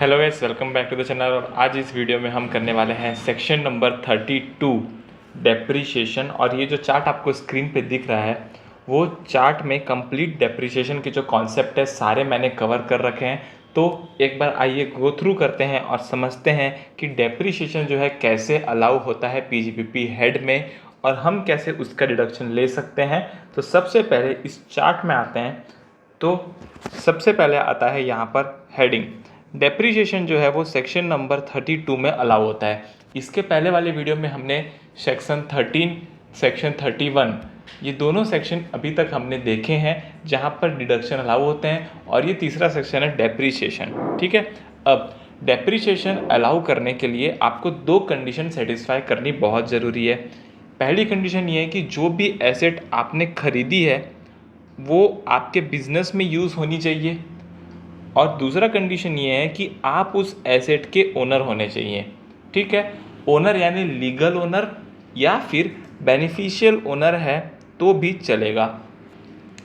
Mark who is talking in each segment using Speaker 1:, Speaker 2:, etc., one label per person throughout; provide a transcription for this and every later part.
Speaker 1: Hello guys, welcome back to the channel. और आज इस वीडियो में हम करने वाले हैं सेक्शन नंबर 32 डेप्रीशिएशन। और ये जो चार्ट आपको स्क्रीन पे दिख रहा है वो चार्ट में कंप्लीट डेप्रीशिएशन के जो कॉन्सेप्ट है सारे मैंने कवर कर रखे हैं। तो एक बार आइए गो थ्रू करते हैं और समझते हैं कि डेप्रीशिएशन जो है कैसे अलाउ होता है पीजीपीपी हेड में और हम कैसे उसका डिडक्शन ले सकते हैं। तो सबसे पहले इस चार्ट में आते हैं। तो सबसे पहले आता है यहाँ पर हेडिंग। डेप्रीशिएशन जो है वो सेक्शन नंबर 32 में अलाउ होता है। इसके पहले वाले वीडियो में हमने सेक्शन 13, सेक्शन 31 ये दोनों सेक्शन अभी तक हमने देखे हैं जहाँ पर डिडक्शन अलाउ होते हैं, और ये तीसरा सेक्शन है डेप्रीशिएशन। ठीक है, अब डेप्रीशिएशन अलाउ करने के लिए आपको दो कंडीशन सेटिस्फाई करनी बहुत ज़रूरी है। पहली कंडीशन ये है कि जो भी एसेट आपने खरीदी है वो आपके बिजनेस में यूज़ होनी चाहिए, और दूसरा कंडीशन ये है कि आप उस एसेट के ओनर होने चाहिए। ठीक है, ओनर यानी लीगल ओनर या फिर बेनिफिशियल ओनर है तो भी चलेगा।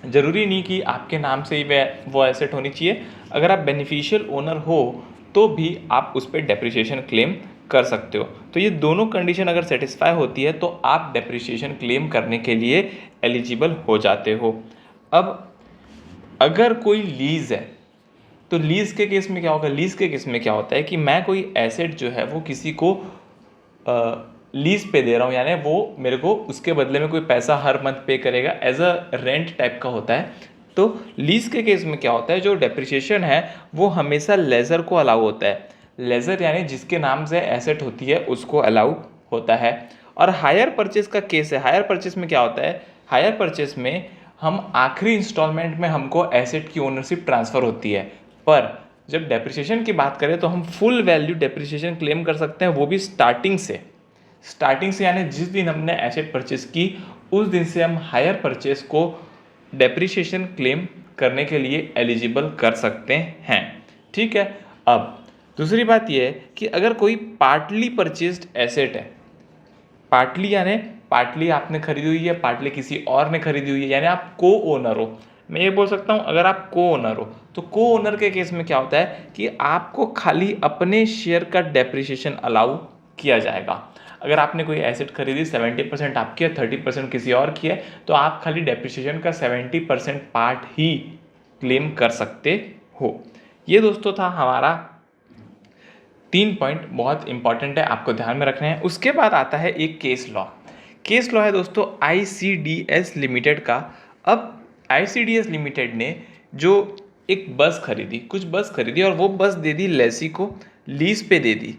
Speaker 1: ज़रूरी नहीं कि आपके नाम से ही वो एसेट होनी चाहिए। अगर आप बेनिफिशियल ओनर हो तो भी आप उस पर डेप्रिसिएशन क्लेम कर सकते हो। तो ये दोनों कंडीशन अगर सेटिस्फाई होती है तो आप डेप्रिसिएशन क्लेम करने के लिए एलिजिबल हो जाते हो। अब अगर कोई लीज़ है तो लीज़ के केस में क्या होगा? लीज़ के केस में क्या होता है कि मैं कोई एसेट जो है वो किसी को लीज़ पे दे रहा हूँ, यानी वो मेरे को उसके बदले में कोई पैसा हर मंथ पे करेगा, एज अ रेंट टाइप का होता है। तो लीज़ के केस में क्या होता है, जो डेप्रिसिएशन है वो हमेशा लेज़र को अलाउ होता है। लेज़र यानी जिसके नाम से एसेट होती है उसको अलाउ होता है। और हायर परचेस का केस है। हायर परचेस में क्या होता है? हायर परचेस में हम आखिरी इंस्टॉलमेंट में हमको एसेट की ओनरशिप ट्रांसफ़र होती है, पर जब डेप्रिसिएशन की बात करें तो हम फुल वैल्यू डेप्रिसिएशन क्लेम कर सकते हैं, वो भी स्टार्टिंग से यानी जिस दिन हमने एसेट परचेस की उस दिन से हम हायर परचेस को डेप्रिसिएशन क्लेम करने के लिए एलिजिबल कर सकते हैं। ठीक है, अब दूसरी बात यह है कि अगर कोई पार्टली परचेस्ड एसेट है, पार्टली यानी पार्टली आपने खरीदी हुई है, पार्टली किसी और ने खरीदी हुई है, यानी आप को ओनर हो। मैं ये बोल सकता हूँ अगर आप को ओनर हो तो को ओनर के केस में क्या होता है कि आपको खाली अपने शेयर का डेप्रिसिएशन अलाउ किया जाएगा। अगर आपने कोई एसेट खरीदी 70% आपकी है, 30% किसी और की है, तो आप खाली डेप्रिसिएशन का 70% पार्ट ही क्लेम कर सकते हो। ये दोस्तों था हमारा 3 पॉइंट, बहुत इंपॉर्टेंट है, आपको ध्यान में रखना है। उसके बाद आता है एक केस लॉ। केस लॉ है दोस्तों ICDS लिमिटेड का। अब ICDS लिमिटेड ने जो एक बस खरीदी, कुछ बस खरीदी और वो बस दे दी लेसी को, लीज पे दे दी।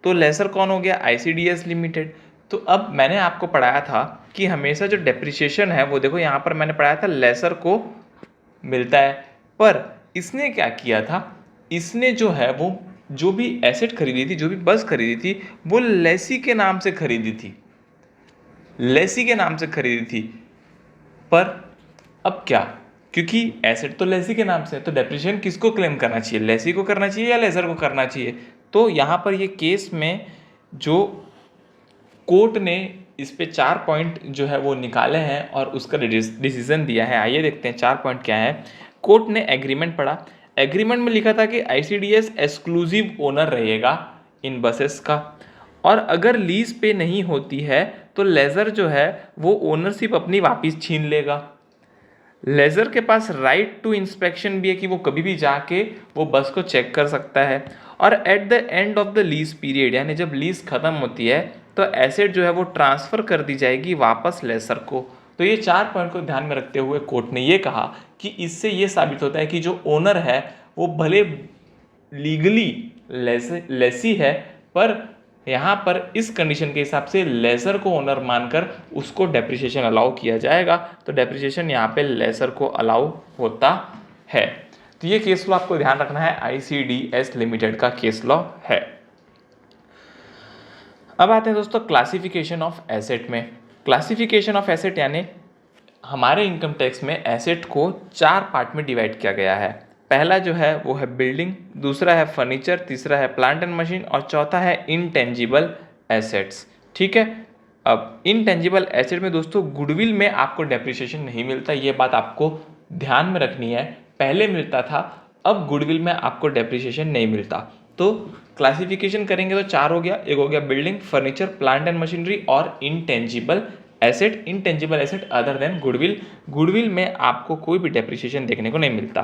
Speaker 1: तो लेसर कौन हो गया? ICDS limited. तो अब मैंने आपको पढ़ाया था कि हमेशा जो डेप्रिसिएशन है वो देखो यहाँ पर मैंने पढ़ाया था लेसर को मिलता है, पर इसने क्या किया था, इसने जो है वो जो भी एसेट खरीदी थी, जो भी बस खरीदी थी, वो लेसी के नाम से खरीदी थी, लेसी के नाम से खरीदी थी। पर अब क्या, क्योंकि एसेट तो लेसी के नाम से है तो डेप्रिसिएशन किसको क्लेम करना चाहिए? लेसी को करना चाहिए या लेजर को करना चाहिए? तो यहाँ पर ये केस में जो कोर्ट ने इस पे 4 पॉइंट जो है वो निकाले हैं और उसका डिसीजन दिया है। आइए देखते हैं 4 पॉइंट क्या है। कोर्ट ने एग्रीमेंट पढ़ा। एग्रीमेंट में लिखा था कि ICDS एक्सक्लूसिव ओनर रहेगा इन बसेस का, और अगर लीज पे नहीं होती है तो लेजर जो है वो ओनरशिप अपनी वापस छीन लेगा। लेजर के पास राइट टू इंस्पेक्शन भी है कि वो कभी भी जाके वो बस को चेक कर सकता है। और at the end of the lease period, यानी जब लीज खत्म होती है तो एसेट जो है वो ट्रांसफ़र कर दी जाएगी वापस लेजर को। तो ये 4 पॉइंट को ध्यान में रखते हुए कोर्ट ने ये कहा कि इससे ये साबित होता है कि जो ओनर है वो भले लीगली लेसी है, पर यहाँ पर इस कंडीशन के हिसाब से लेजर को ओनर मानकर उसको डेप्रिसिएशन अलाउ किया जाएगा। तो डेप्रिसिएशन यहाँ पे लेजर को अलाउ होता है। तो ये केस लॉ आपको ध्यान रखना है, ICDS लिमिटेड का केस लॉ है। अब आते हैं दोस्तों क्लासिफिकेशन ऑफ एसेट में। क्लासिफिकेशन ऑफ एसेट यानी हमारे इनकम टैक्स में एसेट को 4 पार्ट में डिवाइड किया गया है। पहला जो है वो है बिल्डिंग, दूसरा है फर्नीचर, तीसरा है प्लांट एंड मशीन, और चौथा है इनटेंजिबल एसेट्स। ठीक है, अब इनटेंजिबल एसेट में दोस्तों गुडविल में आपको डेप्रिसिएशन नहीं मिलता, ये बात आपको ध्यान में रखनी है। पहले मिलता था अब गुडविल में आपको डेप्रिसिएशन नहीं मिलता। तो क्लासिफिकेशन करेंगे तो 4 हो गया। एक हो गया building, furniture, plant and machinery और intangible asset. Intangible asset other than goodwill, goodwill में आपको कोई भी डेप्रिसिएशन देखने को नहीं मिलता।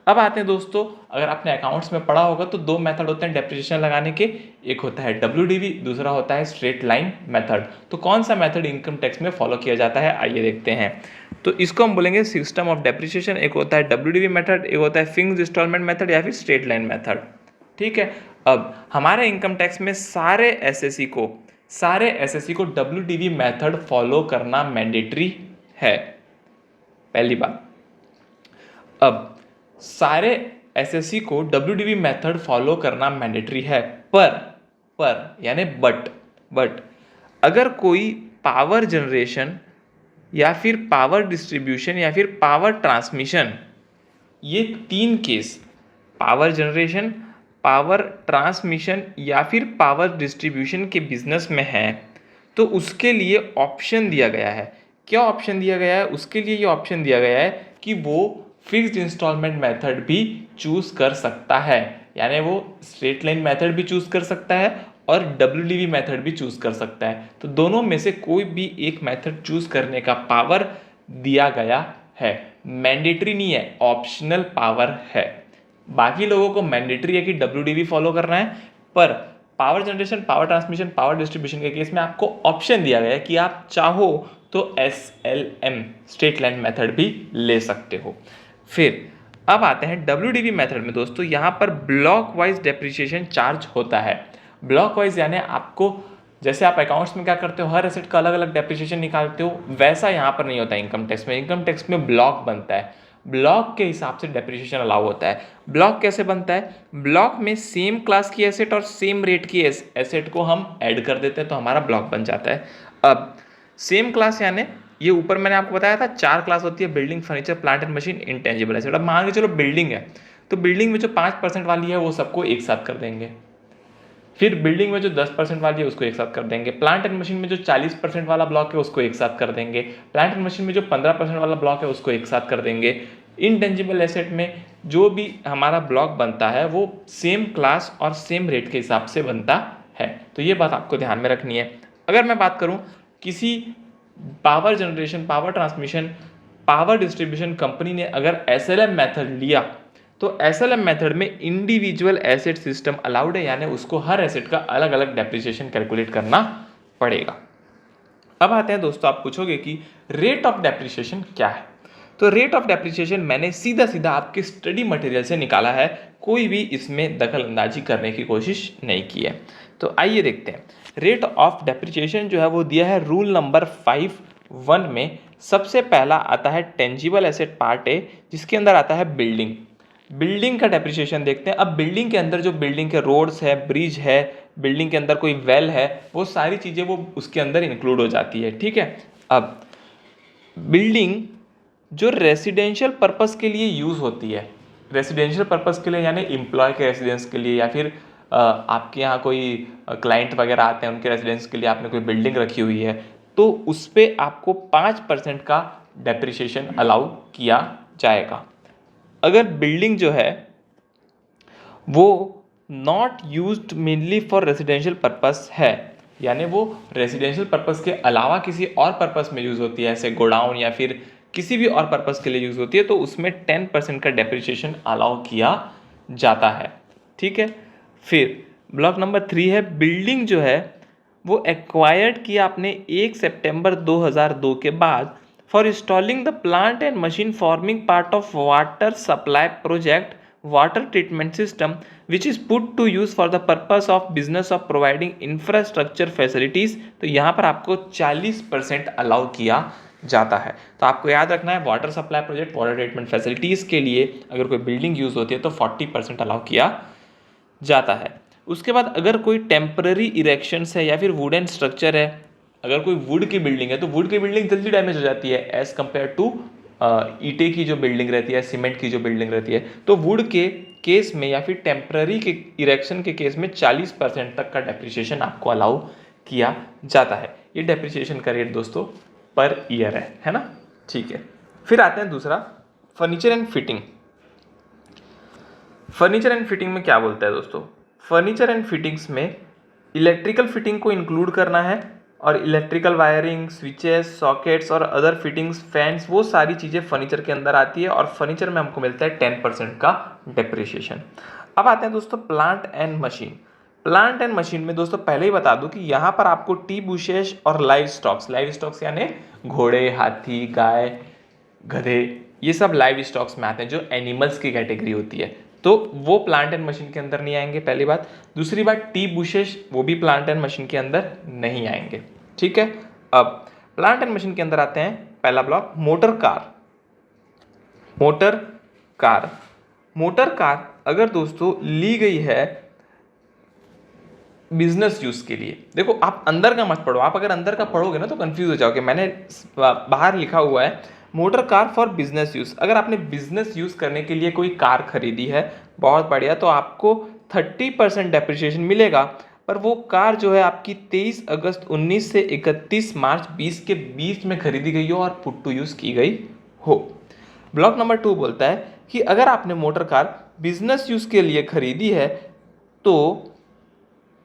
Speaker 1: अब आते हैं दोस्तों, अगर आपने अकाउंट्स में पढ़ा होगा तो 2 मेथड होते हैं डेप्रिसिएशन लगाने के, एक होता है WDV, दूसरा होता है स्ट्रेट लाइन मेथड। तो कौन सा मेथड इनकम टैक्स में फॉलो किया जाता है, आइए देखते हैं। तो इसको हम बोलेंगे सिस्टम ऑफ डेप्रिसिएशन। एक होता है WDV मेथड, एक होता है फिक्स्ड इंस्टॉलमेंट मेथड या फिर स्ट्रेट लाइन मेथड। ठीक है, अब हमारे इनकम टैक्स में सारे एसएससी को WDV मेथड फॉलो करना मैंडेटरी है, पहली बात। अब सारे एसएससी को WDV मेथड फॉलो करना मैंडेटरी है, पर यानी बट अगर कोई पावर जनरेशन या फिर पावर डिस्ट्रीब्यूशन या फिर पावर ट्रांसमिशन, ये 3 case, power generation, power transmission या फिर पावर डिस्ट्रीब्यूशन के बिजनेस में है, तो उसके लिए ऑप्शन दिया गया है। क्या ऑप्शन दिया गया है? उसके लिए ये ऑप्शन दिया गया है कि वो फिक्स्ड इंस्टॉलमेंट मेथड भी चूज कर सकता है, यानी वो स्ट्रेट लाइन मेथड भी चूज कर सकता है और WDV मेथड भी चूज कर सकता है। तो दोनों में से कोई भी एक मेथड चूज करने का पावर दिया गया है, मैंडेटरी नहीं है, ऑप्शनल पावर है। बाकी लोगों को मैंडेटरी है कि WDV फॉलो करना है, पर power generation, power transmission, power distribution के केस में आपको ऑप्शन दिया गया है कि आप चाहो तो SLM स्ट्रेट लाइन मेथड भी ले सकते हो। फिर अब आते हैं WDV मेथड में दोस्तों, यहाँ पर ब्लॉक वाइज डेप्रिसिएशन चार्ज होता है। ब्लॉक वाइज यानी आपको, जैसे आप अकाउंट्स में क्या करते हो, हर एसेट का अलग अलग डेप्रिसिएशन निकालते हो, वैसा यहाँ पर नहीं होता इनकम टैक्स में। इनकम टैक्स में ब्लॉक बनता है, ब्लॉक के हिसाब से डेप्रिसिएशन अलाउ होता है। ब्लॉक कैसे बनता है? ब्लॉक में सेम क्लास की एसेट और सेम रेट की एसेट को हम ऐड कर देते हैं तो हमारा ब्लॉक बन जाता है। अब सेम क्लास यानी ये ऊपर मैंने आपको बताया था 4 क्लास होती है, building, furniture, plant and machine, intangible asset. अब मान के चलो बिल्डिंग है, तो बिल्डिंग में जो 5% वाली है वो सबको एक साथ कर देंगे। फिर बिल्डिंग में जो 10% वाली है उसको एक साथ कर देंगे। प्लांट एंड मशीन में जो 40% वाला ब्लॉक है उसको एक साथ कर देंगे। प्लांट एंड मशीन में जो 15% वाला ब्लॉक है उसको एक साथ कर देंगे। इंटेंजिबल एसेट में जो भी हमारा ब्लॉक बनता है वो सेम क्लास और सेम रेट के हिसाब से बनता है। तो ये बात आपको ध्यान में रखनी है। अगर मैं बात करूं किसी power generation, power transmission, power distribution company ने अगर SLM मेथड लिया, तो SLM मेथड में इंडिविजुअल एसेट सिस्टम अलाउड है, यानी उसको हर एसेट का अलग अलग डेप्रिसिएशन कैलकुलेट करना पड़ेगा। अब आते हैं दोस्तों, आप पूछोगे कि रेट ऑफ डेप्रिसिएशन क्या है। तो रेट ऑफ डेप्रिसिएशन मैंने सीधा सीधा आपके स्टडी मटेरियल से निकाला है, कोई भी इसमें दखल अंदाजी करने की कोशिश नहीं की है। तो आइए देखते हैं। रेट ऑफ डेप्रिसिएशन जो है वो दिया है रूल नंबर 5(1) में। सबसे पहला आता है टेंजिबल एसेट पार्ट ए, जिसके अंदर आता है बिल्डिंग। बिल्डिंग का डेप्रिसिएशन देखते हैं। अब बिल्डिंग के अंदर जो बिल्डिंग के रोड्स है, ब्रिज है, बिल्डिंग के अंदर कोई वेल है, वो सारी चीज़ें वो उसके अंदर इंक्लूड हो जाती है। ठीक है, अब बिल्डिंग जो रेसिडेंशियल पर्पस के लिए यूज़ होती है, रेसिडेंशियल पर्पस के लिए यानी एम्प्लॉय के रेसिडेंस के लिए, या फिर आपके यहाँ कोई क्लाइंट वगैरह आते हैं उनके रेसिडेंस के लिए आपने कोई बिल्डिंग रखी हुई है, तो उस पर आपको 5% का डेप्रिसिएशन अलाउ किया जाएगा। अगर बिल्डिंग जो है वो not used mainly for residential purpose है, यानी वो रेसिडेंशियल पर्पस के अलावा किसी और पर्पस में यूज़ होती है, ऐसे गोडाउन या फिर किसी भी और पर्पस के लिए यूज़ होती है, तो उसमें 10% का डेप्रिसिएशन अलाउ किया जाता है। ठीक है, फिर ब्लॉक नंबर 3 है बिल्डिंग जो है वो एक्वायर्ड किया आपने 1 सितंबर 2002 के बाद for installing the plant and machine forming part of water supply project water treatment system which is put to use for the purpose of business of providing infrastructure facilities. तो यहाँ पर आपको 40% अलाउ किया जाता है। तो आपको याद रखना है water supply project, water treatment facilities के लिए अगर कोई बिल्डिंग यूज होती है तो 40% अलाउ किया जाता है। उसके बाद अगर कोई टेम्पररी इरेक्शंस है या फिर वुडन स्ट्रक्चर है, अगर कोई वुड की बिल्डिंग है तो वुड की बिल्डिंग जल्दी डैमेज हो जाती है एज कंपेयर टू ईंटे की जो बिल्डिंग रहती है, सीमेंट की जो बिल्डिंग रहती है। तो वुड के केस में या फिर टेम्पररी के इरेक्शन के केस में 40% तक का डेप्रिसिएशन आपको अलाउ किया जाता है। ये डेप्रिसिएशन का रेट दोस्तों पर ईयर है ना। ठीक है, फिर आते हैं दूसरा, furniture and fitting. Furniture and fitting में क्या बोलता है दोस्तों, फर्नीचर एंड फिटिंग्स में इलेक्ट्रिकल फिटिंग को इंक्लूड करना है और इलेक्ट्रिकल वायरिंग, स्विचेस, सॉकेट्स और अदर फिटिंग्स, फैंस, वो सारी चीज़ें फर्नीचर के अंदर आती है और फर्नीचर में हमको मिलता है 10% का डेप्रिसिएशन। अब आते हैं दोस्तों plant and machine. Plant and machine में दोस्तों पहले ही बता दूं कि यहाँ पर आपको टी बुशेस और लाइव स्टॉक्स यानी घोड़े, हाथी, गाय, गधे, ये सब लाइव स्टॉक्स में आते हैं जो एनिमल्स की कैटेगरी होती है, तो वो प्लांट एंड मशीन के अंदर नहीं आएंगे, पहली बात। दूसरी बात, टी बुशेस वो भी प्लांट एंड मशीन के अंदर नहीं आएंगे, ठीक है। अब प्लांट एंड मशीन के अंदर आते हैं, पहला block motor car. Motor car, motor car अगर दोस्तों ली गई है बिजनेस यूज के लिए, देखो आप अंदर का मत पढ़ो, आप अगर अंदर का पढ़ोगे ना तो कंफ्यूज हो जाओगे। मैंने बाहर लिखा हुआ है motor car for business use. अगर आपने बिजनेस यूज करने के लिए कोई कार खरीदी है, बहुत बढ़िया, तो आपको 30% डेप्रिसिएशन मिलेगा। पर वो कार जो है आपकी 23 अगस्त 19 से 31 मार्च 20 के बीच में खरीदी गई हो और पुट टू यूज की गई हो। ब्लॉक नंबर 2 बोलता है कि अगर आपने मोटर कार बिजनेस यूज के लिए खरीदी है तो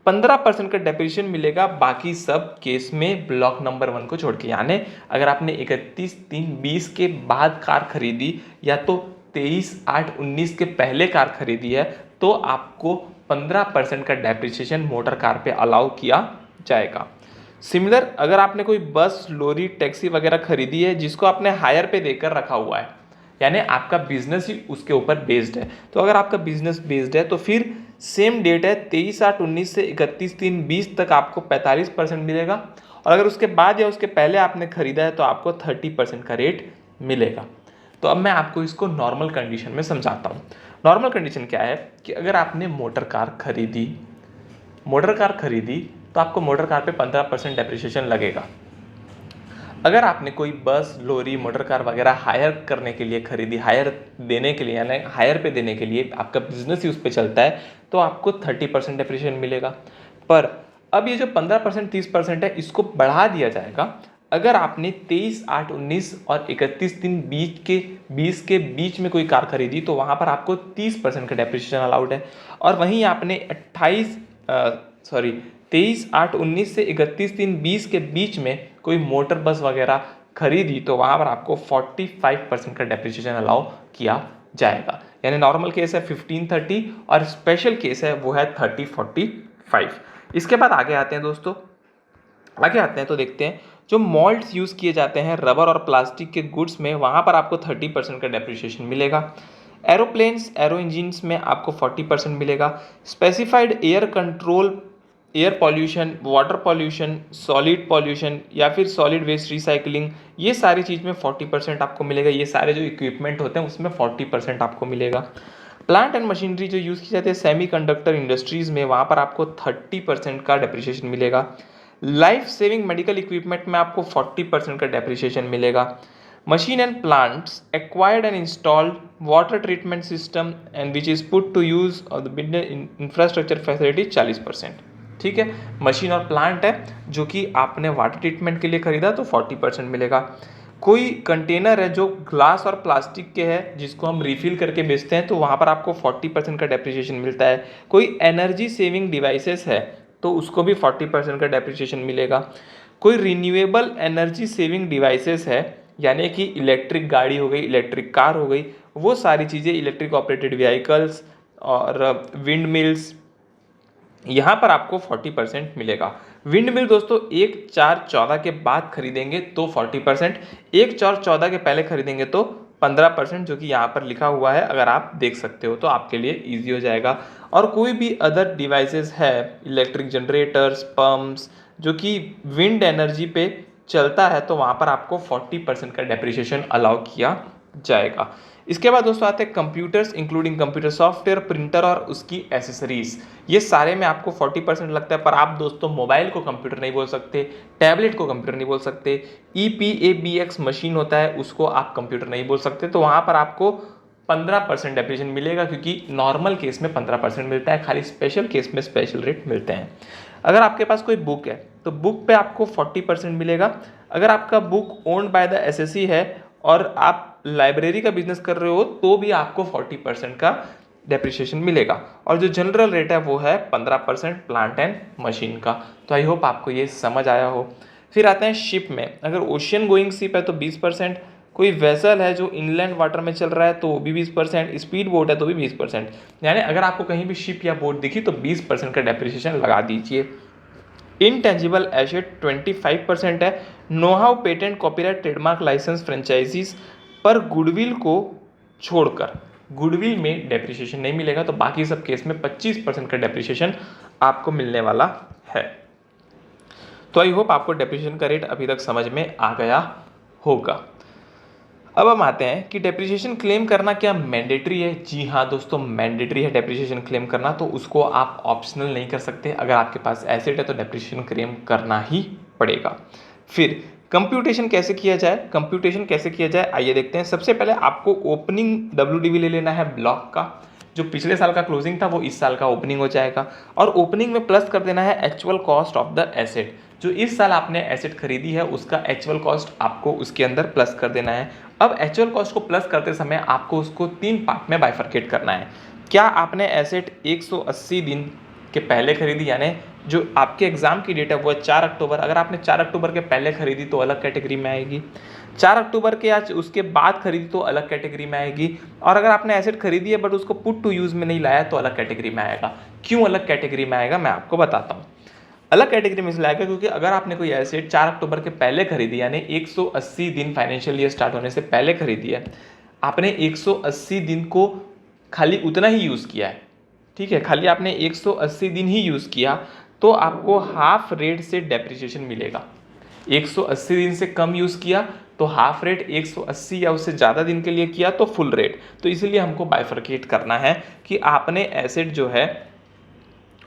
Speaker 1: 15% का डेप्रिसिएशन मिलेगा बाकी सब केस में ब्लॉक नंबर 1 को छोड़ के। यानी अगर आपने 31/3/20 के बाद कार खरीदी या तो 23/8/19 के पहले कार खरीदी है तो आपको 15% का डेप्रिसिएशन मोटर कार पे अलाउ किया जाएगा। सिमिलर अगर आपने कोई बस, लॉरी, टैक्सी वगैरह खरीदी है जिसको आपने हायर पे देकर रखा हुआ है, यानी आपका बिजनेस ही उसके ऊपर बेस्ड है, तो अगर आपका बिजनेस बेस्ड है तो फिर सेम डेट है 23/8/19 से 31/3/20 तक आपको 45% मिलेगा। और अगर उसके बाद या उसके पहले आपने खरीदा है तो आपको 30% का रेट मिलेगा। तो अब मैं आपको इसको नॉर्मल कंडीशन में समझाता हूँ। नॉर्मल कंडीशन क्या है कि अगर आपने मोटर कार खरीदी तो आपको मोटर कार पे 15% डेप्रिसिएशन लगेगा। अगर आपने कोई बस, लॉरी, मोटर कार वगैरह हायर करने के लिए खरीदी, हायर देने के लिए यानी हायर पे देने के लिए आपका बिजनेस यूज पे चलता है तो आपको 30% डेप्रिसिएशन मिलेगा। पर अब ये जो 15% 30% है इसको बढ़ा दिया जाएगा अगर आपने 23/8/19 और 31/3/20 के बीच में कोई कार खरीदी, तो वहाँ पर आपको 30% का डेप्रिसिएशन अलाउड है। और वहीं आपने 23/8/19 से 31/3/20 के बीच में कोई मोटर बस वगैरह खरीदी तो वहाँ पर आपको 45% का डेप्रिसिएशन अलाउ किया जाएगा। यानी नॉर्मल केस है 15/30 और स्पेशल केस है वो है 30/45। इसके बाद आगे आते हैं दोस्तों, आगे आते हैं तो देखते हैं जो मोल्ड्स यूज़ किए जाते हैं रबर और प्लास्टिक के गुड्स में, वहाँ पर आपको 30% का डेप्रिसिएशन मिलेगा। एरोप्लेन्स, एरो इंजिन्स में आपको 40% मिलेगा। Specified air control, air pollution, water pollution, solid pollution या फिर सॉलिड वेस्ट रिसाइकलिंग, ये सारी चीज़ में 40% आपको मिलेगा। ये सारे जो इक्विपमेंट होते हैं उसमें 40% आपको मिलेगा। प्लांट एंड मशीनरी जो यूज़ की जाती है सेमीकंडक्टर इंडस्ट्रीज़ में, वहाँ पर आपको 30% का डेप्रिसिएशन मिलेगा। लाइफ सेविंग मेडिकल इक्विपमेंट में आपको 40% का डेप्रिसिएशन मिलेगा। Machine and plants acquired and installed water treatment system and which is put to use of the business infrastructure facility 40%, ठीक है। मशीन और प्लांट है जो कि आपने वाटर ट्रीटमेंट के लिए खरीदा तो 40% मिलेगा। कोई कंटेनर है जो ग्लास और प्लास्टिक के है जिसको हम रिफिल करके बेचते हैं तो वहाँ पर आपको 40% का डेप्रिसिएशन मिलता है। कोई एनर्जी सेविंग डिवाइसेस है तो उसको भी 40% का डेप्रिसिएशन मिलेगा। कोई रिन्यूएबल एनर्जी सेविंग डिवाइसेस है यानी कि इलेक्ट्रिक गाड़ी हो गई, इलेक्ट्रिक कार हो गई, वो सारी चीज़ें, इलेक्ट्रिक ऑपरेटेड व्हीकल्स और विंड मिल्स, यहाँ पर आपको 40% मिलेगा। विंड मिल दोस्तों 1/4/14 के बाद खरीदेंगे तो 40%, 1/4/14 के पहले खरीदेंगे तो 15%, जो कि यहाँ पर लिखा हुआ है, अगर आप देख सकते हो तो आपके लिए ईजी हो जाएगा। और कोई भी अदर डिवाइसेस है, इलेक्ट्रिक जनरेटर्स, पंप्स, जो कि विंड एनर्जी पे चलता है तो वहाँ पर आपको 40% का डेप्रिसिएशन अलाउ किया जाएगा। इसके बाद दोस्तों आते हैं computers, including computer software, printer और उसकी एसेसरीज। ये सारे में आपको 40% लगता है। पर आप दोस्तों मोबाइल को कंप्यूटर नहीं बोल सकते, टैबलेट को कंप्यूटर नहीं बोल सकते, EPABX मशीन होता है उसको आप कंप्यूटर नहीं बोल सकते, तो वहाँ पर आपको 15% डेप्रिसिएशन मिलेगा, क्योंकि नॉर्मल केस में 15% मिलता है, खाली स्पेशल केस में स्पेशल रेट मिलते हैं। अगर आपके पास कोई बुक है तो बुक पे आपको 40% मिलेगा। अगर आपका book owned by the SSC है और आप लाइब्रेरी का बिजनेस कर रहे हो तो भी आपको 40% का डेप्रिसिएशन मिलेगा। और जो जनरल रेट है वो है 15% प्लांट एंड मशीन का। तो आई होप आपको ये समझ आया हो। फिर आते हैं शिप में। अगर ओशियन गोइंग शिप है तो 20%, कोई वेसल है जो इनलैंड वाटर में चल रहा है तो वो भी 20%, स्पीड बोट है तो भी 20%। यानी अगर आपको कहीं भी शिप या बोट दिखी तो 20% का डेप्रिसिएशन लगा दीजिए। इनटेंजिबल एसेट 25% है। Know how, patent, copyright, trademark, licence, franchisees पर गुडविल को छोड़कर, गुडविल में डेप्रिसिएशन नहीं मिलेगा, तो बाकी सब केस में 25% का डेप्रिसिएशन आपको मिलने वाला है। तो आई होप आपको डेप्रिसिएशन का रेट अभी तक समझ में आ गया होगा। अब हम आते हैं कि डेप्रिसिएशन क्लेम करना क्या मैंडेटरी है। जी हाँ दोस्तों, मैंडेटरी है डेप्रिसिएशन क्लेम करना, तो उसको आप ऑप्शनल नहीं कर सकते। अगर आपके पास एसेट है तो डेप्रिसिएशन क्लेम करना ही पड़ेगा। फिर कंप्यूटेशन कैसे किया जाए, कंप्यूटेशन कैसे किया जाए आइए देखते हैं। सबसे पहले आपको ओपनिंग WDV ले लेना है ब्लॉक का। जो पिछले साल का क्लोजिंग था वो इस साल का ओपनिंग हो जाएगा, और ओपनिंग में प्लस कर देना है actual cost of the asset. जो इस साल आपने एसेट खरीदी है उसका एक्चुअल कॉस्ट आपको उसके अंदर प्लस कर देना है। अब एक्चुअल कॉस्ट को प्लस करते समय आपको उसको 3 पार्ट में बाइफरकेट करना है। क्या आपने एसेट 180 दिन के पहले खरीदी, यानी जो आपके एग्जाम की डेट है वो है 4 अक्टूबर, अगर आपने 4 अक्टूबर के पहले खरीदी तो अलग कैटेगरी में आएगी। 4 अक्टूबर के आज उसके बाद खरीदी तो अलग कैटेगरी में आएगी। और अगर आपने एसेट खरीदी है बट उसको पुट टू यूज में नहीं लाया तो अलग कैटेगरी में आएगा। क्यों अलग कैटेगरी में आएगा मैं आपको बताता हूँ। अलग कैटेगरी में इसलिए आएगा क्योंकि अगर आपने कोई एसेट 4 अक्टूबर के पहले खरीदी, यानी 180 दिन फाइनेंशियल ईयर स्टार्ट होने से पहले खरीदी है, आपने 180 दिन को खाली उतना ही यूज़ किया है, ठीक है, खाली आपने 180 दिन ही यूज़ किया, तो आपको हाफ रेट से डेप्रिसिएशन मिलेगा। 180 दिन से कम यूज़ किया तो हाफ रेट, 180 या उससे ज़्यादा दिन के लिए किया तो फुल रेट। तो इसीलिए हमको बाइफरकेट करना है कि आपने एसेट जो है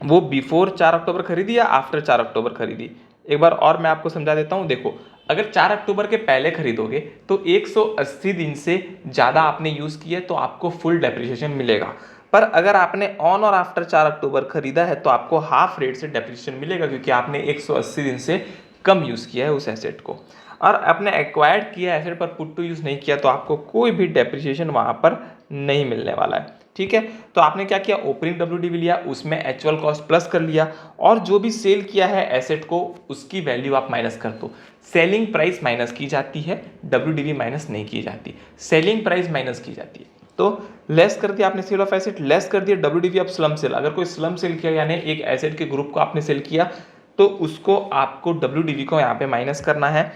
Speaker 1: वो बिफोर 4 अक्टूबर खरीदी या आफ्टर 4 अक्टूबर खरीदी। एक बार और मैं आपको समझा देता हूँ। देखो, अगर 4 अक्टूबर के पहले खरीदोगे तो 180 दिन से ज़्यादा आपने यूज़ किया तो आपको फुल डेप्रिसिएशन मिलेगा। पर अगर आपने ऑन और आफ्टर 4 अक्टूबर खरीदा है तो आपको हाफ रेट से डेप्रिसिएशन मिलेगा, क्योंकि आपने 180 दिन से कम यूज़ किया है उस एसेट को। और आपने एक्वायर्ड किया एसेट पर पुट टू यूज़ नहीं किया तो आपको कोई भी डेप्रिसिएशन वहाँ पर नहीं मिलने वाला है, ठीक है। तो आपने क्या किया, ओपनिंग WDV लिया, उसमें एक्चुअल कॉस्ट प्लस कर लिया, और जो भी सेल किया है एसेट को उसकी वैल्यू आप माइनस कर दो। सेलिंग प्राइस माइनस की जाती है, WDV माइनस नहीं की जाती, सेलिंग प्राइस माइनस की जाती है। तो लेस कर दिया आपने सेल ऑफ एसेट, लेस कर दिया WDV ऑफ स्लम सेल। अगर कोई स्लम सेल किया यानी एक एसेट के ग्रुप को आपने सेल किया तो उसको आपको WDV को यहाँ पे माइनस करना है,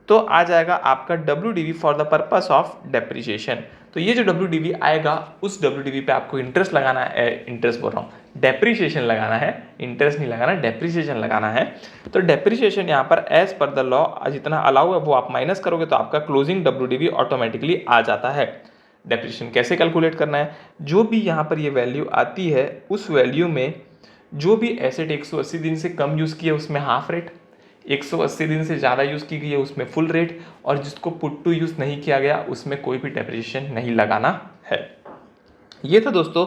Speaker 1: तो आ जाएगा आपका WDV for the purpose of depreciation. तो ये जो WDV आएगा उस WDV पे आपको इंटरेस्ट लगाना है, इंटरेस्ट बोल रहा हूँ, डेप्रिसिएशन लगाना है, इंटरेस्ट नहीं लगाना, डेप्रिसिएशन लगाना है। तो डेप्रिसिएशन यहाँ पर एज पर द लॉ जितना अलाउ है वो आप माइनस करोगे तो आपका क्लोजिंग WDV ऑटोमेटिकली आ जाता है। डेप्रिसिएशन कैसे कैलकुलेट करना है, जो भी यहाँ पर ये वैल्यू आती है उस वैल्यू में जो भी एसेट 180 दिन से कम यूज़ किया उसमें हाफ रेट, 180 दिन से ज़्यादा यूज़ की गई है उसमें फुल रेट, और जिसको पुट टू यूज़ नहीं किया गया उसमें कोई भी डेप्रिसिएशन नहीं लगाना है। ये था दोस्तों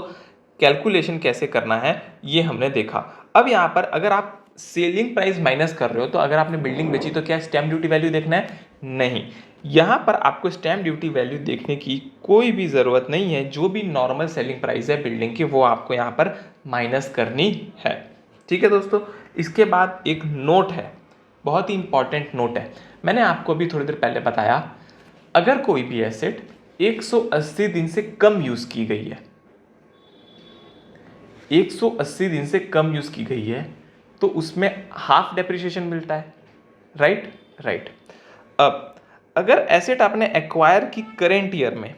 Speaker 1: कैलकुलेशन कैसे करना है, ये हमने देखा। अब यहाँ पर अगर आप सेलिंग प्राइस माइनस कर रहे हो तो अगर आपने बिल्डिंग बेची तो क्या स्टैम्प ड्यूटी वैल्यू देखना है? नहीं, यहाँ पर आपको स्टैम्प ड्यूटी वैल्यू देखने की कोई भी ज़रूरत नहीं है। जो भी नॉर्मल सेलिंग प्राइस है बिल्डिंग की वो आपको यहाँ पर माइनस करनी है, ठीक है दोस्तों। इसके बाद एक नोट है, बहुत ही इंपॉर्टेंट नोट है। मैंने आपको अभी थोड़ी देर पहले बताया, अगर कोई भी एसेट 180 दिन से कम यूज़ की गई है, 180 दिन से कम यूज़ की गई है तो उसमें हाफ डेप्रिसिएशन मिलता है, राइट। अब अगर एसेट आपने एक्वायर की करेंट ईयर में,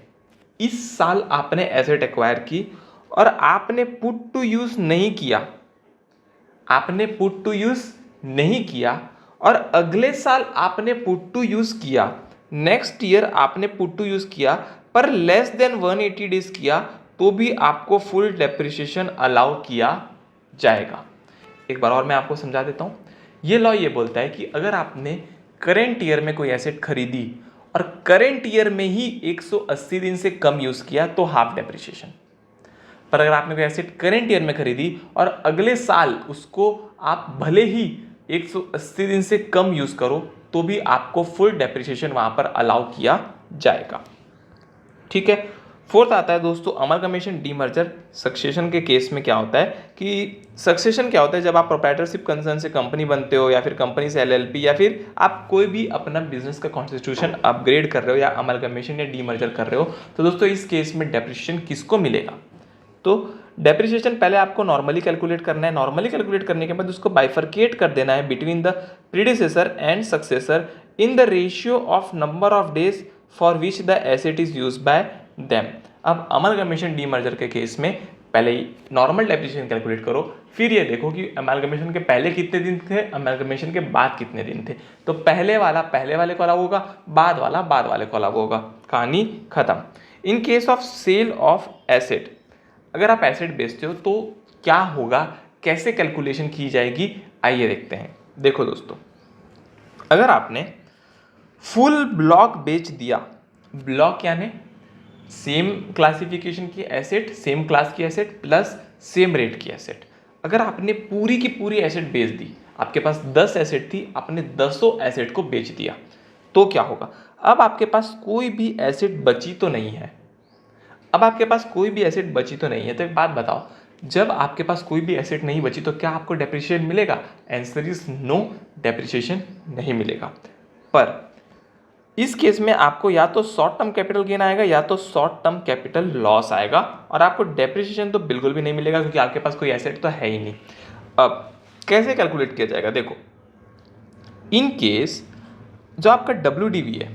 Speaker 1: इस साल आपने एसेट एक्वायर की और आपने पुट टू यूज़ नहीं किया, आपने पुट टू यूज़ नहीं किया और अगले साल आपने पुट टू यूज़ किया, नेक्स्ट ईयर आपने पुट टू यूज़ किया पर लेस देन 180 डेज किया तो भी आपको फुल डेप्रिसिएशन अलाउ किया जाएगा। एक बार और मैं आपको समझा देता हूँ। ये लॉ ये बोलता है कि अगर आपने करेंट ईयर में कोई एसेट खरीदी और करेंट ईयर में ही 180 दिन से कम यूज़ किया तो हाफ डेप्रिसिएशन, पर अगर आपने कोई एसेट करेंट ईयर में खरीदी और अगले साल उसको आप भले ही 180 दिन से कम यूज़ करो तो भी आपको फुल डेप्रिसिएशन वहाँ पर अलाउ किया जाएगा, ठीक है। फोर्थ आता है दोस्तों अमलगमेशन डीमर्जर। सक्सेशन के केस में क्या होता है कि सक्सेशन क्या होता है, जब आप प्रोप्राइटरशिप कंसर्न से कंपनी बनते हो या फिर कंपनी से एलएलपी या फिर आप कोई भी अपना बिजनेस का कॉन्स्टिट्यूशन अपग्रेड कर रहे हो या अमलगमेशन या डीमर्जर कर रहे हो, तो दोस्तों इस केस में डेप्रिसिएशन किसको मिलेगा? तो डेप्रिसिएशन पहले आपको नॉर्मली कैलकुलेट करना है। नॉर्मली कैलकुलेट करने के बाद उसको बाइफरकेट कर देना है between the predecessor and successor in the ratio of number of days for which the asset is use by them. अब अमलगमेशन डीमर्जर के केस में पहले ही नॉर्मल डेप्रिसिएशन कैलकुलेट करो, फिर ये देखो कि अमलगमेशन के पहले कितने दिन थे, अमलगमेशन के बाद कितने दिन थे। तो पहले वाला पहले वाले को अलग होगा, बाद वाला बाद वाले को अलग होगा, कहानी खत्म। In case of sale of asset, अगर आप एसेट बेचते हो तो क्या होगा, कैसे कैलकुलेशन की जाएगी, आइए देखते हैं। देखो दोस्तों, अगर आपने फुल ब्लॉक बेच दिया, ब्लॉक यानी सेम क्लासिफिकेशन की एसेट, सेम क्लास की एसेट प्लस सेम रेट की एसेट, अगर आपने पूरी की पूरी एसेट बेच दी, आपके पास 10 एसेट थी, आपने 10 एसेट को बेच दिया, तो क्या होगा? अब आपके पास कोई भी एसेट बची तो नहीं है। अब आपके पास कोई भी एसेट बची तो नहीं है, तो एक बात बताओ, जब आपके पास कोई भी एसेट नहीं बची तो क्या आपको डेप्रिसिएशन मिलेगा? आंसर इज नो, डेप्रिसिएशन नहीं मिलेगा। पर इस केस में आपको या तो शॉर्ट टर्म कैपिटल गेन आएगा या तो शॉर्ट टर्म कैपिटल लॉस आएगा, और आपको डेप्रिसिएशन तो बिल्कुल भी नहीं मिलेगा क्योंकि आपके पास कोई एसेट तो है ही नहीं। अब कैसे कैलकुलेट किया जाएगा? देखो, इन केस जो आपका WDV है,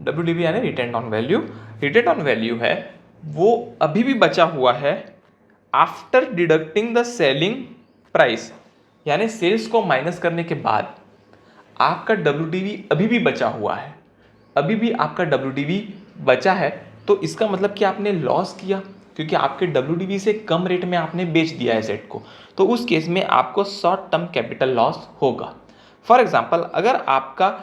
Speaker 1: WDV यानी written on value, written on value है वो अभी भी बचा हुआ है after deducting the selling price, यानी सेल्स को माइनस करने के बाद आपका WDV अभी भी बचा हुआ है, अभी भी आपका WDV बचा है। तो इसका मतलब कि आपने लॉस किया क्योंकि आपके WDV से कम रेट में आपने बेच दिया एसेट को, तो उस केस में आपको शॉर्ट टर्म कैपिटल लॉस होगा। फॉर एग्जाम्पल, अगर आपका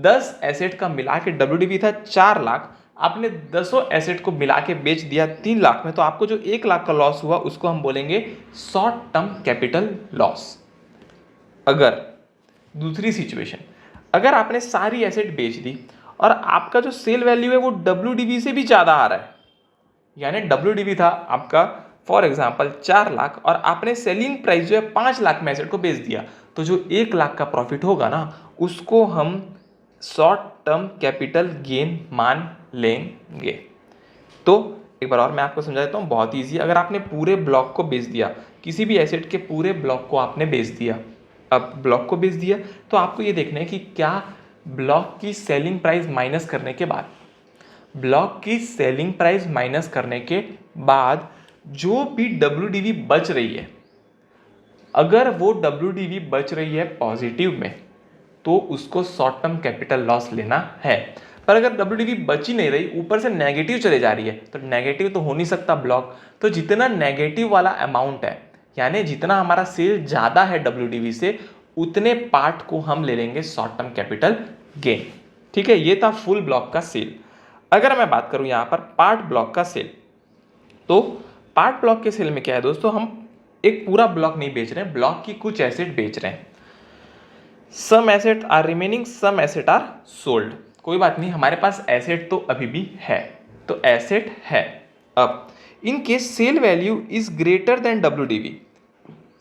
Speaker 1: 10 एसेट का मिला के WDV था 4 लाख, आपने 10 एसेट को मिला के बेच दिया 3 लाख में, तो आपको जो 1 लाख का लॉस हुआ उसको हम बोलेंगे शॉर्ट टर्म कैपिटल लॉस। अगर दूसरी सिचुएशन, अगर आपने सारी एसेट बेच दी और आपका जो सेल वैल्यू है वो WDV से भी ज़्यादा आ रहा है, यानी WDV था आपका फॉर एग्जांपल 4 लाख और आपने सेलिंग प्राइस जो है 5 लाख में एसेट को बेच दिया, तो जो 1 लाख का प्रॉफिट होगा ना उसको हम शॉर्ट टर्म कैपिटल गेन मान लेंगे। तो एक बार और मैं आपको समझा देता हूँ, बहुत ईजी। अगर आपने पूरे ब्लॉक को बेच दिया, किसी भी एसेट के पूरे ब्लॉक को आपने बेच दिया, अब ब्लॉक को बेच दिया तो आपको ये देखना है कि क्या ब्लॉक की सेलिंग प्राइस माइनस करने के बाद, ब्लॉक की सेलिंग प्राइस माइनस करने के बाद जो भी WDV बच रही है, अगर वो WDV बच रही है पॉजिटिव में तो उसको शॉर्ट टर्म कैपिटल लॉस लेना है। पर अगर WDV बच ही नहीं रही, ऊपर से नेगेटिव चले जा रही है, तो नेगेटिव तो हो नहीं सकता ब्लॉक, तो जितना नेगेटिव वाला अमाउंट है, यानी जितना हमारा सेल ज़्यादा है WDV से, उतने पार्ट को हम ले लेंगे शॉर्ट टर्म कैपिटल गेन। ठीक है, ये था फुल ब्लॉक का सेल। अगर मैं बात करूं यहाँ पर पार्ट ब्लॉक का सेल, तो पार्ट ब्लॉक के सेल में क्या है दोस्तों, हम एक पूरा ब्लॉक नहीं बेच रहे हैं, ब्लॉक की कुछ एसेट बेच रहे हैं। Some asset are remaining, some asset are sold. कोई बात नहीं, हमारे पास एसेट तो अभी भी है, तो एसेट है। अब in case sale value is greater than WDV,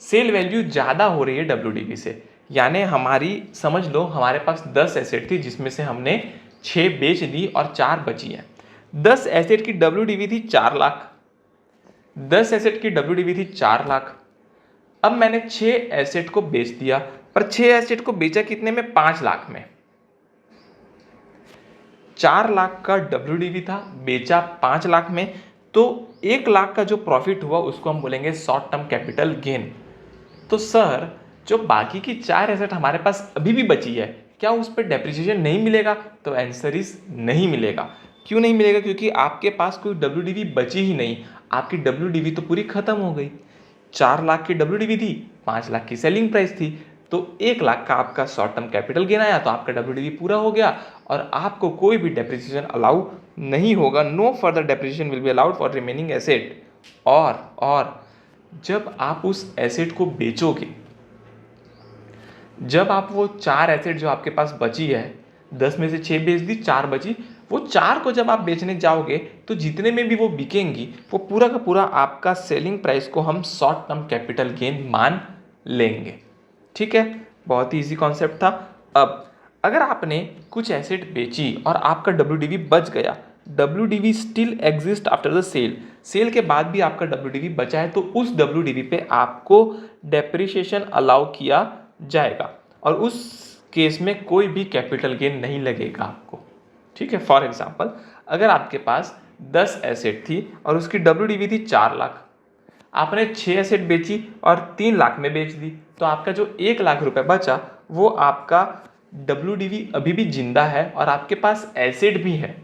Speaker 1: sale value ज़्यादा हो रही है WDV से, यानी हमारी समझ लो हमारे पास 10 एसेट थी जिसमें से हमने 6 बेच दी और 4 बची है। 10 एसेट की WDV थी 4 लाख, 10 एसेट की WDV थी 4 लाख। अब मैंने 6 एसेट को बेच दिया, पर 6 एसेट को बेचा कितने में? 5 लाख में। 4 लाख का WDV था, बेचा 5 लाख में, तो 1 लाख का जो प्रॉफिट हुआ उसको हम बोलेंगे शॉर्ट टर्म कैपिटल गेन। तो सर जो बाकी की 4 एसेट हमारे पास अभी भी बची है, क्या उस पर डेप्रिसिएशन नहीं मिलेगा? तो आंसर इज नहीं मिलेगा। क्यों नहीं मिलेगा? क्योंकि आपके पास कोई WDV बची ही नहीं, आपकी WDV तो पूरी खत्म हो गई। 4 लाख की WDV थी, 5 लाख की सेलिंग प्राइस थी, तो 1 लाख का आपका शॉर्ट टर्म कैपिटल गेन आया, तो आपका WDV पूरा हो गया और आपको कोई भी डेप्रिसिएशन अलाउ नहीं होगा। No further depreciation will be allowed for remaining asset. और जब आप उस एसेट को बेचोगे, जब आप वो 4 एसेट जो आपके पास बची है, 10 में से 6 बेच दी, 4 बची, वो 4 को जब आप बेचने जाओगे तो जितने में भी वो बिकेंगी वो पूरा का पूरा आपका सेलिंग प्राइस को हम शॉर्ट टर्म कैपिटल गेन मान लेंगे। ठीक है, बहुत ही इजी कॉन्सेप्ट था। अब अगर आपने कुछ एसेट बेची और आपका WDV बच गया, WDV still exist after the sale, sale के बाद भी आपका WDV बचा है, तो उस WDV पे आपको डेप्रिसिएशन अलाउ किया जाएगा और उस केस में कोई भी कैपिटल गेन नहीं लगेगा आपको। ठीक है, फॉर एग्जाम्पल अगर आपके पास 10 एसेट थी और उसकी WDV थी 4 लाख, आपने 6 एसेट बेची और 3 लाख में बेच दी, तो आपका जो 1 लाख रुपए बचा वो आपका WDV अभी भी जिंदा है और आपके पास एसेट भी है,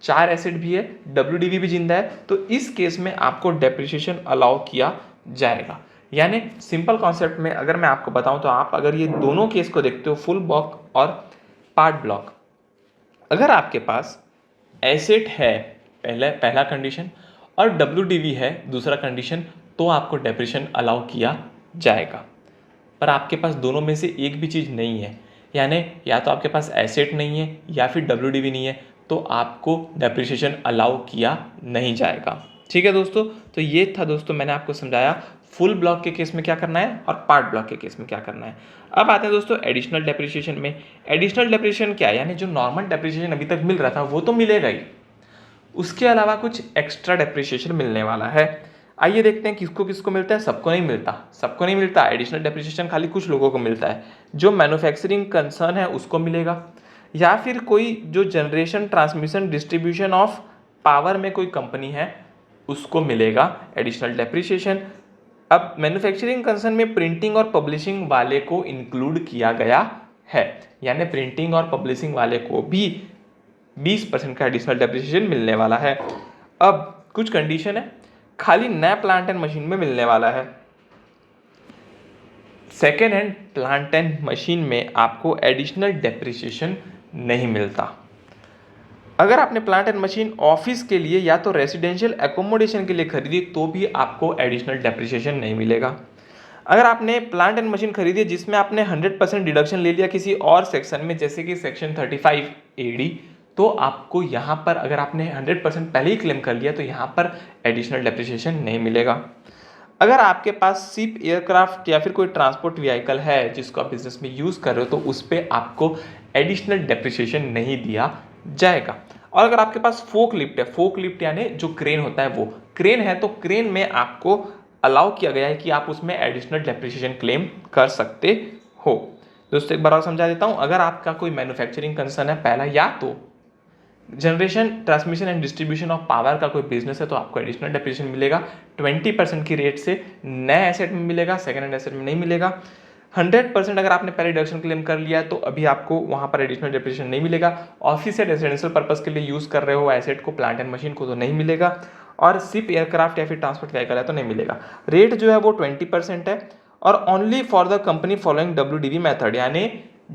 Speaker 1: 4 एसेट भी है, WDV भी जिंदा है, तो इस केस में आपको डेप्रिसिएशन अलाउ किया जाएगा। यानी सिंपल कॉन्सेप्ट में अगर मैं आपको बताऊं तो आप अगर ये दोनों केस को देखते हो, फुल ब्लॉक और पार्ट ब्लॉक, अगर आपके पास एसेट है पहला कंडीशन और WDV है दूसरा कंडीशन, तो आपको डेप्रिसिएशन अलाउ किया जाएगा। पर आपके पास दोनों में से एक भी चीज़ नहीं है, यानी या तो आपके पास एसेट नहीं है या फिर WDV नहीं है, तो आपको डेप्रिसिएशन अलाउ किया नहीं जाएगा। ठीक है दोस्तों, तो ये था दोस्तों, मैंने आपको समझाया फुल ब्लॉक के केस में क्या करना है और पार्ट ब्लॉक के केस में क्या करना है। अब आते हैं दोस्तों एडिशनल डेप्रिसिएशन में। एडिशनल डेप्रिसिएशन क्या है, यानी जो नॉर्मल डेप्रिसिएशन अभी तक मिल रहा था वो तो मिलेगा ही, उसके अलावा कुछ एक्स्ट्रा डेप्रिसिएशन मिलने वाला है। आइए देखते हैं किसको किसको मिलता है। सबको नहीं मिलता, सबको नहीं मिलता एडिशनल डेप्रिसिएशन, खाली कुछ लोगों को मिलता है। जो मैन्युफैक्चरिंग कंसर्न है उसको मिलेगा, या फिर कोई जो generation transmission distribution of power में कोई कंपनी है उसको मिलेगा एडिशनल डेप्रिसिएशन। अब मैन्युफैक्चरिंग कंसर्न में प्रिंटिंग और पब्लिशिंग वाले को इंक्लूड किया गया है, यानी प्रिंटिंग और पब्लिशिंग वाले को भी 20% का एडिशनल डेप्रिसिएशन मिलने वाला है। अब कुछ कंडीशन है, खाली नया प्लांट एंड मशीन में मिलने वाला है। Second hand plant and machine में आपको एडिशनल डेप्रिसिएशन नहीं मिलता। अगर आपने प्लांट एंड मशीन ऑफिस के लिए या तो रेसिडेंशियल एकोमोडेशन के लिए खरीदी तो भी आपको एडिशनल डेप्रिसिएशन नहीं मिलेगा। अगर आपने प्लांट एंड मशीन खरीदी जिसमें आपने 100% डिडक्शन ले लिया किसी और सेक्शन में, जैसे कि सेक्शन 35 AD, तो आपको यहाँ पर अगर आपने 100% पहले ही क्लेम कर लिया तो यहाँ पर एडिशनल डेप्रिसिएशन नहीं मिलेगा। अगर आपके पास शिप, एयरक्राफ्ट या फिर कोई ट्रांसपोर्ट व्हीकल है जिसको आप बिजनेस में यूज़ कर रहे हो तो उस पर आपको एडिशनल डेप्रिसिएशन नहीं दिया जाएगा। और अगर आपके पास फोक लिफ्ट है, फोक लिफ्ट यानी जो क्रेन होता है, वो क्रेन है, तो क्रेन में आपको अलाउ किया गया है कि आप उसमें एडिशनल डेप्रिसिएशन क्लेम कर सकते हो। दोस्तों एक बार और समझा देता हूं, अगर आपका कोई मैन्युफैक्चरिंग कंसर्न है पहला, या तो generation transmission and distribution of power का कोई बिजनेस है, तो आपको एडिशनल डेप्रिसिएशन मिलेगा 20% की रेट से, नए एसेट में मिलेगा, सेकेंड हैंड एसेट में नहीं मिलेगा। 100% अगर आपने पहले डिडक्शन क्लेम कर लिया है तो अभी आपको वहां पर एडिशनल डेप्रिसिएशन नहीं मिलेगा। ऑफिस या रेजिडेंशियल पर्पस के लिए यूज कर रहे हो एसेट को, प्लांट एंड मशीन को, तो नहीं मिलेगा। और शिप, एयरक्राफ्ट या फिर ट्रांसपोर्ट व्हीकल है तो नहीं मिलेगा। रेट जो है वो 20% है और only for the company following WDV method, यानी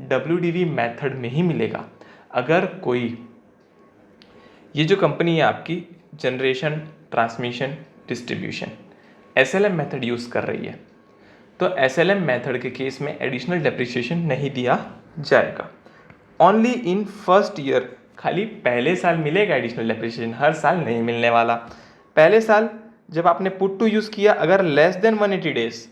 Speaker 1: WDV मेथड में ही मिलेगा। अगर कोई ये जो कंपनी है आपकी generation transmission distribution SLM method use कर रही है तो SLM मेथड के केस में एडिशनल डेप्रिसिएशन नहीं दिया जाएगा। ओनली इन फर्स्ट ईयर, खाली पहले साल मिलेगा एडिशनल डेप्रिसिएशन, हर साल नहीं मिलने वाला। पहले साल जब आपने पुट टू यूज किया, अगर लेस देन 180 डेज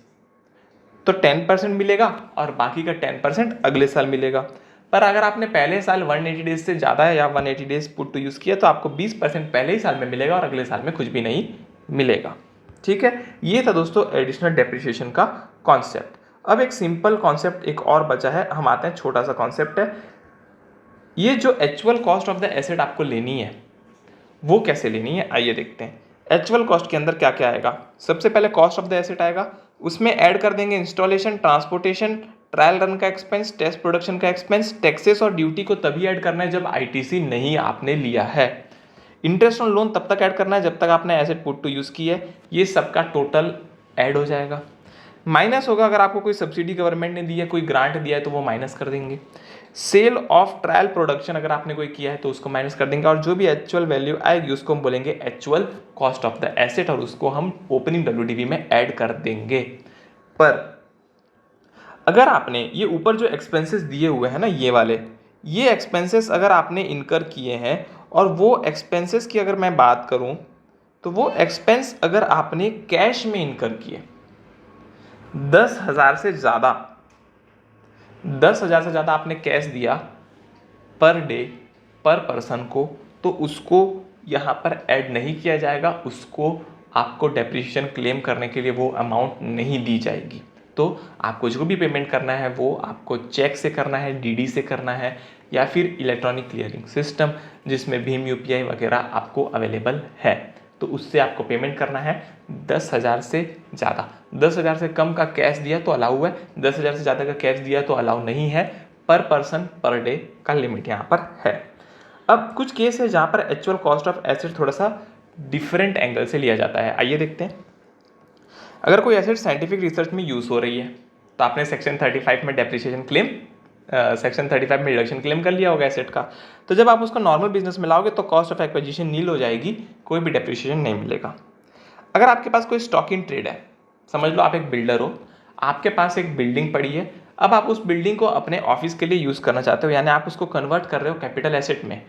Speaker 1: तो 10% मिलेगा और बाकी का 10% अगले साल मिलेगा। पर अगर आपने पहले साल 180 डेज से ज़्यादा है या 180 डेज पुट टू यूज़ किया तो आपको 20% पहले ही साल में मिलेगा और अगले साल में कुछ भी नहीं मिलेगा। ठीक है, ये था दोस्तों एडिशनल डेप्रिसिएशन का कॉन्सेप्ट। अब एक सिंपल कॉन्सेप्ट एक और बचा है, हम आते हैं, छोटा सा कॉन्सेप्ट है। ये जो actual cost of the asset आपको लेनी है वो कैसे लेनी है, आइए देखते हैं। एक्चुअल कॉस्ट के अंदर क्या क्या आएगा। सबसे पहले कॉस्ट ऑफ द एसेट आएगा, उसमें ऐड कर देंगे इंस्टॉलेशन, ट्रांसपोर्टेशन, ट्रायल रन का एक्सपेंस, टेस्ट प्रोडक्शन का एक्सपेंस, टैक्सेस और ड्यूटी को तभी ऐड करना है जब ITC नहीं आपने लिया है। इंटरेस्ट ऑन लोन तब तक ऐड करना है जब तक आपने एसेट पुट टू यूज़ की है। ये सबका टोटल ऐड हो जाएगा। माइनस होगा अगर आपको कोई सब्सिडी गवर्नमेंट ने दी है, कोई ग्रांट दिया है तो वो माइनस कर देंगे। सेल ऑफ ट्रायल प्रोडक्शन अगर आपने कोई किया है तो उसको माइनस कर देंगे, और जो भी एक्चुअल वैल्यू आएगी उसको हम बोलेंगे actual cost of the asset, और उसको हम ओपनिंग WDV में ऐड कर देंगे। पर अगर आपने ये ऊपर जो एक्सपेंसेस दिए हुए हैं ना, ये वाले, ये एक्सपेंसेस अगर आपने इनकर किए हैं और वो एक्सपेंसेस की अगर मैं बात करूं तो वो एक्सपेंस अगर आपने कैश में इनकर किए 10,000 से ज़्यादा, 10,000 से ज़्यादा आपने कैश दिया पर डे पर पर्सन को, तो उसको यहाँ पर ऐड नहीं किया जाएगा, उसको आपको डेप्रिसिएशन क्लेम करने के लिए वो अमाउंट नहीं दी जाएगी। तो आपको जो भी पेमेंट करना है वो आपको चेक से करना है, डीडी से करना है, या फिर इलेक्ट्रॉनिक क्लियरिंग सिस्टम जिसमें भीम यूपीआई वगैरह आपको अवेलेबल है, तो उससे आपको पेमेंट करना है। 10,000 से ज़्यादा, 10,000 से कम का कैश दिया तो अलाउ है, 10,000 से ज़्यादा का कैश दिया तो अलाउ नहीं है। पर पर्सन पर डे का लिमिट यहाँ पर है। अब कुछ केस है जहाँ पर एक्चुअल कॉस्ट ऑफ एसेट थोड़ा सा डिफरेंट एंगल से लिया जाता है। आइए देखते हैं। अगर कोई एसेट साइंटिफिक रिसर्च में यूज़ हो रही है तो आपने सेक्शन 35 में डेप्रिसिएशन क्लेम, सेक्शन 35 में रिडक्शन क्लेम कर लिया होगा एसेट का। तो जब आप उसको नॉर्मल बिजनेस में लाओगे तो कॉस्ट ऑफ एक्विजिशन नील हो जाएगी, कोई भी डेप्रिसिएशन नहीं मिलेगा। अगर आपके पास कोई स्टॉक इन ट्रेड है, समझ लो आप एक बिल्डर हो, आपके पास एक बिल्डिंग पड़ी है, अब आप उस बिल्डिंग को अपने ऑफिस के लिए यूज़ करना चाहते हो, यानी आप उसको कन्वर्ट कर रहे हो कैपिटल एसेट में,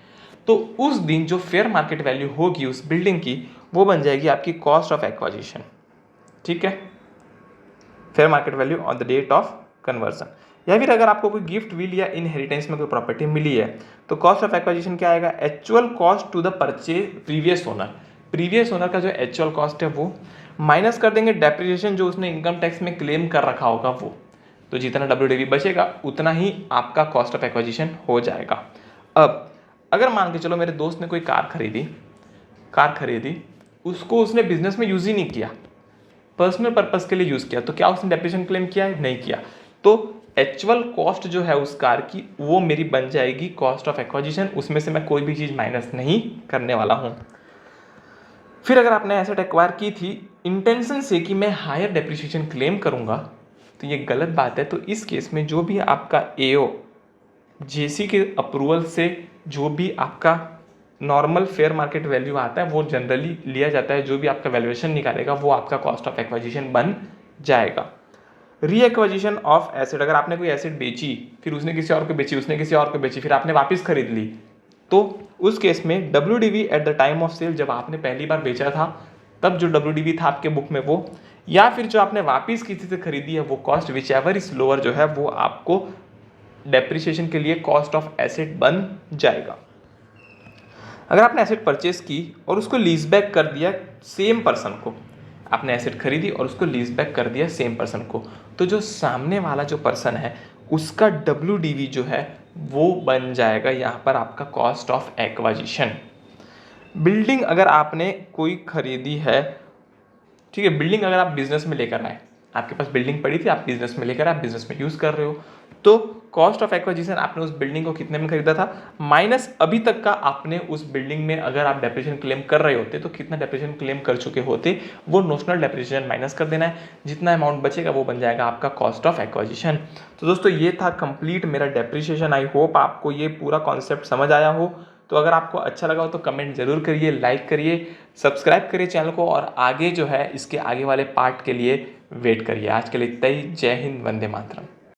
Speaker 1: तो उस दिन जो फेयर मार्केट वैल्यू होगी उस बिल्डिंग की वो बन जाएगी आपकी कॉस्ट ऑफ एक्विजिशन। ठीक है, fair market value on the date of conversion. या फिर अगर आपको कोई गिफ्ट विल या इनहेरिटेंस में कोई प्रॉपर्टी मिली है तो कॉस्ट ऑफ एक्विजिशन क्या आएगा, actual cost to the purchase previous owner. Previous owner का जो एक्चुअल कॉस्ट है वो माइनस कर देंगे डेप्रिसिएशन जो उसने इनकम टैक्स में क्लेम कर रखा होगा वो, तो जितना WDV बचेगा उतना ही आपका कॉस्ट ऑफ एक्विजिशन हो जाएगा। अब अगर मान के चलो मेरे दोस्त ने कोई कार खरीदी, उसको उसने बिजनेस में यूज़ ही नहीं किया, पर्सनल पर्पस के लिए यूज़ किया, तो क्या उसने डेप्रिसिएशन क्लेम किया है? नहीं किया। तो एक्चुअल कॉस्ट जो है उस कार की वो मेरी बन जाएगी कॉस्ट ऑफ एक्विजिशन, उसमें से मैं कोई भी चीज़ माइनस नहीं करने वाला हूँ। फिर अगर आपने एसेट एक्वायर की थी इंटेंशन से कि मैं हायर डेप्रिसिएशन क्लेम करूँगा, तो ये गलत बात है। तो इस केस में जो भी आपका AO JC के अप्रूवल से जो भी आपका नॉर्मल फेयर मार्केट वैल्यू आता है वो जनरली लिया जाता है, जो भी आपका वैल्यूएशन निकालेगा वो आपका कॉस्ट ऑफ एक्विजिशन बन जाएगा। रीएक्विजिशन ऑफ एसेट, अगर आपने कोई एसेट बेची, फिर उसने किसी और को बेची, उसने किसी और को बेची, फिर आपने वापस खरीद ली, तो उस केस में WDV at the time of sale, जब आपने पहली बार बेचा था तब जो WDV था आपके बुक में वो, या फिर जो आपने वापस किसी से खरीदी है वो cost which ever is lower जो है वो आपको डेप्रिसिएशन के लिए कॉस्ट ऑफ एसेट बन जाएगा। अगर आपने एसेट परचेस की और उसको लीज बैक कर दिया सेम पर्सन को, आपने एसेट खरीदी और उसको लीज बैक कर दिया सेम पर्सन को, तो जो सामने वाला जो पर्सन है उसका WDV जो है वो बन जाएगा यहाँ पर आपका कॉस्ट ऑफ एक्विजिशन। बिल्डिंग अगर आपने कोई खरीदी है, ठीक है, बिल्डिंग अगर आप बिजनेस में लेकर आए, आपके पास बिल्डिंग पड़ी थी, आप बिजनेस में लेकर आए, आप बिजनेस में यूज़ कर रहे हो, तो कॉस्ट ऑफ एक्विजिशन आपने उस बिल्डिंग को कितने में खरीदा था माइनस अभी तक का आपने उस बिल्डिंग में अगर आप डेप्रिसिएशन क्लेम कर रहे होते तो कितना डेप्रिसिएशन क्लेम कर चुके होते, वो नोशनल डेप्रिसिएशन माइनस कर देना है, जितना अमाउंट बचेगा वो बन जाएगा आपका कॉस्ट ऑफ एक्विजिशन। तो दोस्तों ये था कंप्लीट मेरा डेप्रिसिएशन। आई होप आपको ये पूरा कॉन्सेप्ट समझ आया हो। तो अगर आपको अच्छा लगा हो तो कमेंट जरूर करिए, लाइक करिए, सब्सक्राइब करिए चैनल को, और आगे जो है इसके आगे वाले पार्ट के लिए वेट करिए। आज के लिए इतना ही। जय हिंद, वंदे मातरम।